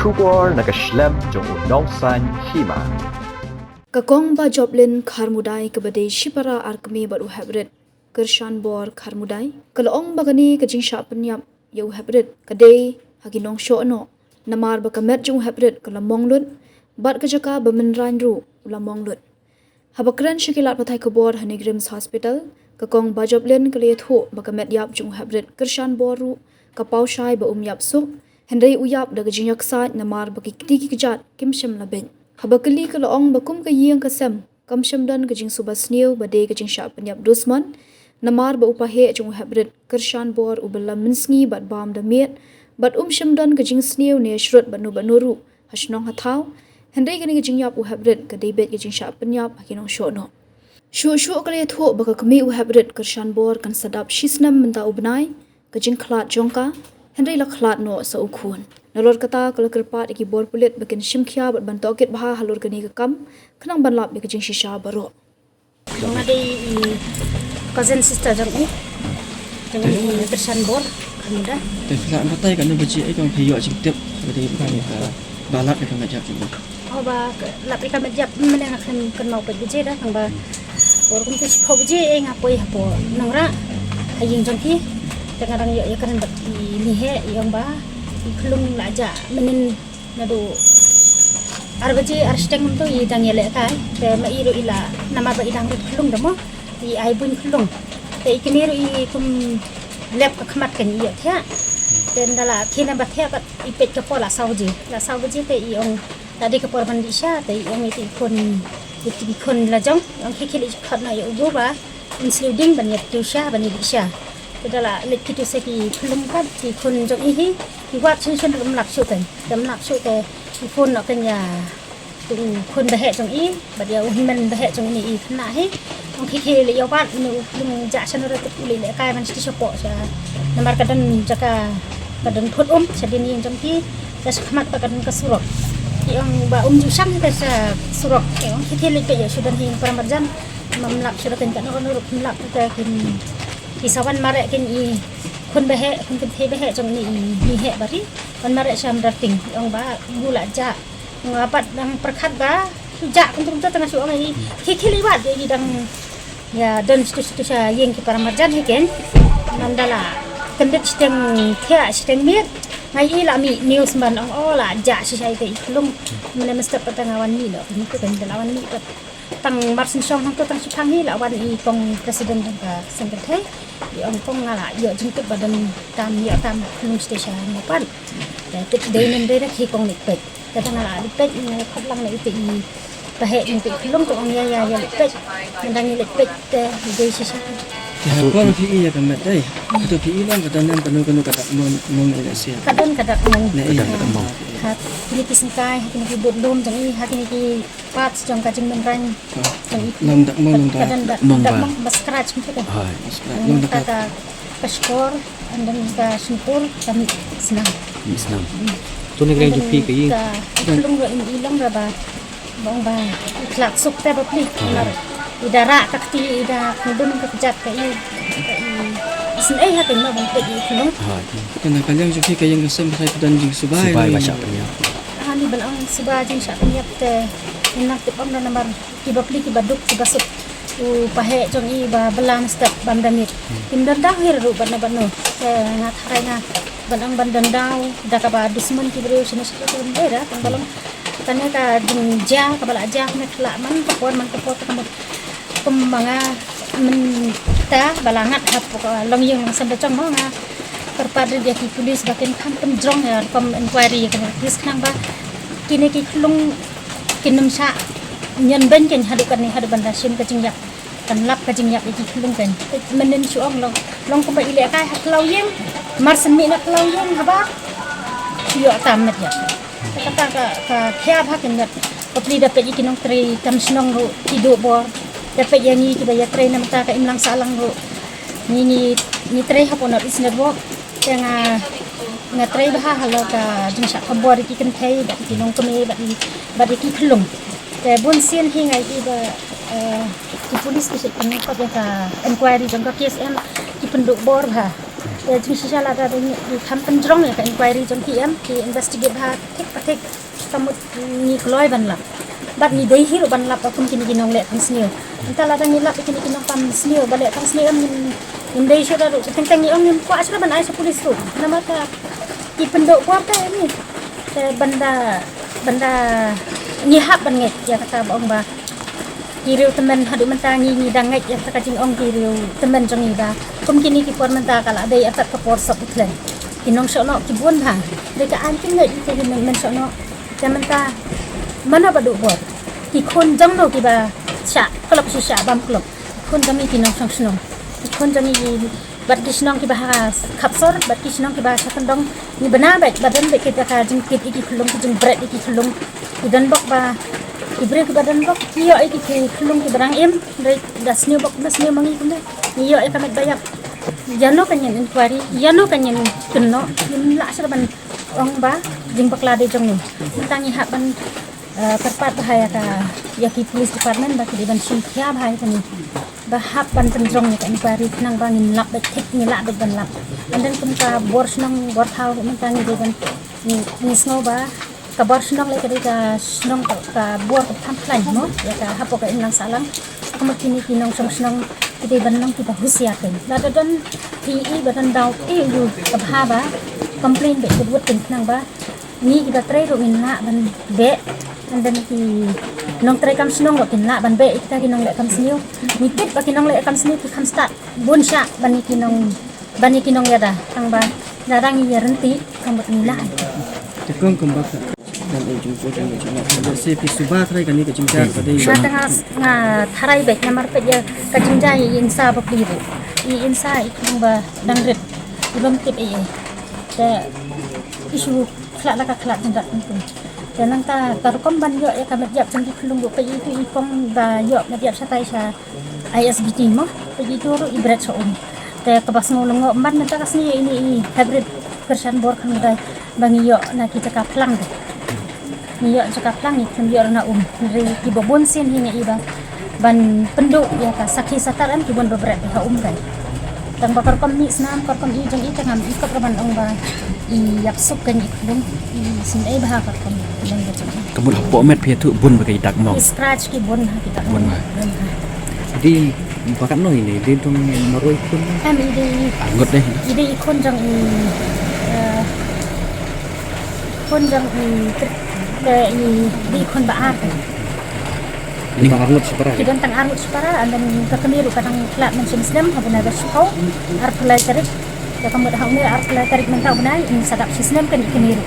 Shubor nakaslem jong unong san hima. Kakong ba joblin kharmudai kabade shipara arkmi baru habrit kershan bor kharmudai kalong bagani kajing shapanyap yau habrit kade haginong shono namar bakamet jong habrit kalamong lut bat kajaka bamenran ru ulamong lut habakran shikilat pathai kabor hanigrims hospital kakong ba joblin kaliyathu bakamet yap jong habrit kershan bor ru kapau shai ba yap suk Henry uyap daga jinyak saat namar bagi kitiki kejat kimsham labin. Habakali kalaong bakum kayang kasem kamsham dan kajing subas niu bade kajing syap penyap dusman namar ba upahe jung habrit kershan bor ubala minsngi bat bam damit bat sham dan kajing sniu ne shrut banu banuru hasnong hatau Henry kani kajing yap u habrit kade bet kajing syap penyap hakinong shono. Shu kali thu baka kami u habrit kershan bor kan sadap shisnam menta ubnai kajing klat jongka Henry la khlat no sa ukhun. Nalor kata kalau kerpat iki bor pulit bakin shimkhia bat bantokit baha halur kani kam kenang banlap bi kajing shisha baro. Ada cousin sister jang ni. Jang ni kershan bor kamuda. Tapi nak matai kan baji ai kang hiyo jingtep bade bukan ka balap kan ngajak juga. Oh ba lap ikan majap menang kan mau baji dah kang ba. Bor kum tu sipo baji ai ngapoi hapo nangra haying jang ki. Kadang-kadang ya kan lihe yang ba iklung laja menin nado arbaji arsteng tu idang yele kai te ma iru ila nama ba idang klung demo i ai bun klung te ikiniru i kum lep ka khamat kan iya thya ten dala khina ba thya ba ipet ka pola sauji te i ong tadi ka por bandisha te i ong iti kon la jong ong khikili khat na yo go ba including ban yat tusha ban disha Adalah lek kita segi belum kan di kun jom ini buat chen dalam lak shoot te di kun nak kenya tu kun bahek jom ini badia uhiman bahek jom ini kena he ong kiki le yawan nu ja chen ora tu le kai man sti support sa namar kadan jaka kadan thut sadin yang jom ki das khmat kadan kasurok yang ba jusam te sa surok ong kiki le ke sudan hin paramarjan mamlak sudah kan nur mamlak te kin Isawan marek kin I kun behe kun te behe jong ni he bari kun marek syam darting ong ba gula ja ngapat dang perkhat ba ja kun tum tengah su ong I khiliwat di dang ya dan situ sa yeng ki para marjan hiken mandala kendet steng thea steng mit ngai I la mi news man ong ola ja si sai te klung mene mesti patangawan ni lo ni ko kan dalawan ni pat tang marsin song hang to tang sipang hi la wan I kong presiden ka secretary di ong kong ngala yo jingkut badan tam yo tam klung station ni pan te dei nem dei ki kong ni pet te tang ngala ni pet ni khotlang ni te I pahe ni te klung to ong ya pet ndang ni pet te dei si sa Ya ko PE ya kan matai. Itu PE lang katanan kanu kata mon Indonesia. kadon kadak mong Ne iya kata mo. hat ni kisingkai ni ki bodlom jang I hat ni ki parts jang kajing menran jang Long dak mong kadang dak mong bas scratch mungkin Hai, long dak kata paskor and then ka simpur kami senang Islam. Tu negara yang jupi ke ye. Ilong ra ilang ra ba bong ba klak suk ta ba pli idara kakti ida kudun ka jat ka I sin ai hatin ma bong te kulong Hai. Kana kanyang juki kayang kasem sai dan jing subai. Subai baca punya. ani ban ang suba jing sha nyap te inak te pam na namar ki ba pli ki baduk ki basuk u pahe jong I ba belan step bam damit kim dan dah hir ru ban na banu te ngat harai na ban ang ban dan daw da ka ba dusman ki bro sini sa tu bera tang balong tanya ka jing ja ka bala ja na kla man ka por ka mga ta balangat hap long yung sanda chong mo nga perpadri dia ki pulis bakin kam jong ya pam inquiry kan this khang ba kini ki klung kinum sa nyen ben ken hadu kan ni hadu banda sim ka jingyak kan lap ka jingyak ki klung kan menen su ong long ko ba ile kai hak law yem marsen mi nak law yem haba yo tam met ya kata ka khia ba ken net kopli da pe ikinong tri kam snong ro tido bor dapat yang ni kita ya try nama tak imlang salang ro ni try hapon not is not work yang try bah halo ka jingsa kabor ki kan thai ba ki nong kome ba ki khlung te bun sien hi ngai ki ba ki polis ki kan ka ka inquiry jang ka case en ki penduk bor ba jing sisa la da ni tham penjrong ya ka inquiry jong ki am ki investigate ha thik pathik kamut ni kloi ban la bat ni dei hiru ban la pun kini kinong le kan snil entala da ni la kini kinong pam snil ba le kan snil am in dei sho da ru teng teng ni ong ni kwa sra ban ai sa polis ru nama ka ki pendok kwa ta ni benda ni hak ban ngai ya kata ong ba kiriu temen hadu menta ni dangai ya kata jing ong kiriu temen jong ni ba kum kini ki por menta kala dei atat ka por sop utlen kinong sho no ki bun ha de ka an tin ngai ki men sho no ja menta mana badu bor ki khon jong no ki ba sha klop si sha bam klop khon jong ni kinong song snong khon jong ni bat ki snong ki ba khap sor bat ki snong ki ba sha kan dong ni bana bat badan be ki ka jing kit iki khulung ki jing bread iki khulung ki dan bok ba ibre ke badan bok yo iki ke khulung ke barang em dari das new bok das new mangi kunde yo e kamet bayak jano kanyen inquiry jano kanyen kenno yin la serban ong ba jing bakla de jong ni tangi hak ban terpat bahaya ka ya ki police department ba ki ban sim kya bahaya tani ba hak ban penjong ni ka inquiry nang bangin lap bet tik ni la bet ban lap and then kum ka bor snong bor thau men tangi de ban ni snow ba kabar senang lagi ketika senang ka buat tham plan no ya ka hapo ka inang salang kamu kini kinong senang kita banang kita husiakan lada dan PE badan dau you kabha ba complain be buat tentang ba ni kita try ro minna ban be and then ki nong try kam senang ro kinna ban be kita kinong le kam sniu ni pit ba kinong le kam sniu ki kam start bun sha ban ni kinong ya da tang ba darang ya renti kamu nila Tekong kembak dan jumpa dengan jumpa. Saya pisuba try kani ke jumpa pada Matang nga tharai bek namar pe ya kajinja insa bapliru I insa ikung ba dangret ulom tip e te isu khlak la ka khlak ndak tu dan nang ta tarkom ban yo ya kamet yap jang khulung bu pe itu ikong ba yo na yap satai sa ISBT mo pe itu ro ibret so te kabas ngolong man na ta kasni ini hybrid kersan bor kan dai bangi yo na kita ka plang de ni yo cakap lang ni kan yo na dari ki bobon sin hini iba ban penduk ya ka sakhi sataran ki bon beberat ha kan tang bakar kom ni snam kor kom I jeng I tangam ikop raban ong ba I yak sup kan ikdum I sin ai bah kor kom dan betul Kamu hapo met pia tu bun bagai dak mong. scratch ki bon ha kita Bun ma. Jadi bakat no ini dia tu maroi pun am ide anggot deh. ide ikon jang kon jang ke di kon baat Ini anggot separah. Kidan tang arut separa dan kekemiru kadang kelak mensim-sim habuna bersukau arpulai tarik ya kamu dah umur arpulai tarik mentau benai ini sadap sistem kan ikemiru